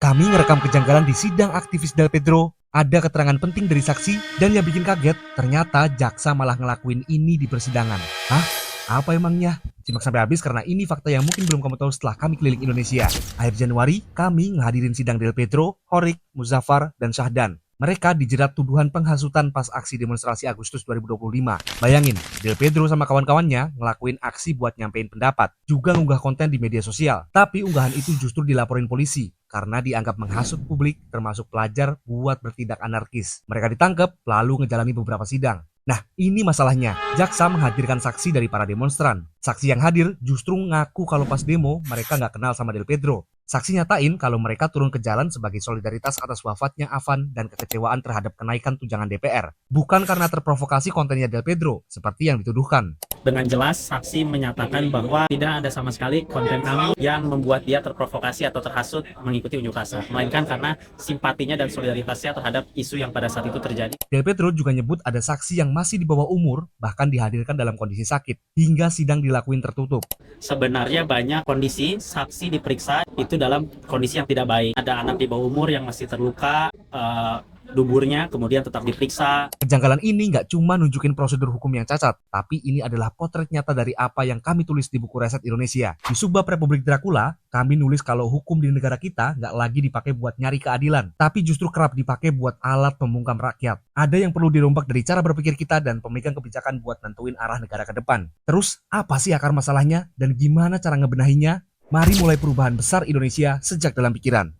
Kami ngerekam kejanggalan di sidang aktivis Del Pedro. Ada keterangan penting dari saksi dan yang bikin kaget, ternyata jaksa malah ngelakuin ini di persidangan. Hah? Apa emangnya? Simak sampai habis karena ini fakta yang mungkin belum kamu tahu setelah kami keliling Indonesia. Akhir Januari, kami ngehadirin sidang Del Pedro, Horik, Muzaffar, dan Syahdan. Mereka dijerat tuduhan penghasutan pas aksi demonstrasi Agustus 2025. Bayangin, Del Pedro sama kawan-kawannya ngelakuin aksi buat nyampein pendapat, juga ngunggah konten di media sosial. Tapi unggahan itu justru dilaporin polisi karena dianggap menghasut publik termasuk pelajar buat bertindak anarkis. Mereka ditangkap lalu ngejalani beberapa sidang. Nah, ini masalahnya. Jaksa menghadirkan saksi dari para demonstran. Saksi yang hadir justru ngaku kalau pas demo mereka nggak kenal sama Del Pedro. Saksi nyatain kalau mereka turun ke jalan sebagai solidaritas atas wafatnya Afan dan kekecewaan terhadap kenaikan tunjangan DPR. Bukan karena terprovokasi kontennya Del Pedro, seperti yang dituduhkan. Dengan jelas, saksi menyatakan bahwa tidak ada sama sekali konten kami yang membuat dia terprovokasi atau terhasut mengikuti unjuk rasa, melainkan karena simpatinya dan solidaritasnya terhadap isu yang pada saat itu terjadi. Del Pedro juga nyebut ada saksi yang masih di bawah umur, bahkan dihadirkan dalam kondisi sakit, hingga sidang dilakuin tertutup. Sebenarnya banyak kondisi saksi diperiksa itu dalam kondisi yang tidak baik. Ada anak di bawah umur yang masih terluka, duburnya kemudian tetap diperiksa. Kejanggalan ini nggak cuma nunjukin prosedur hukum yang cacat, tapi ini adalah potret nyata dari apa yang kami tulis di buku Reset Indonesia. Di subbab Republik Dracula, kami nulis kalau hukum di negara kita nggak lagi dipakai buat nyari keadilan, tapi justru kerap dipakai buat alat pembungkam rakyat. Ada yang perlu dirombak dari cara berpikir kita dan pemegang kebijakan buat nentuin arah negara ke depan. Terus, apa sih akar masalahnya dan gimana cara ngebenahinya? Mari mulai perubahan besar Indonesia sejak dalam pikiran.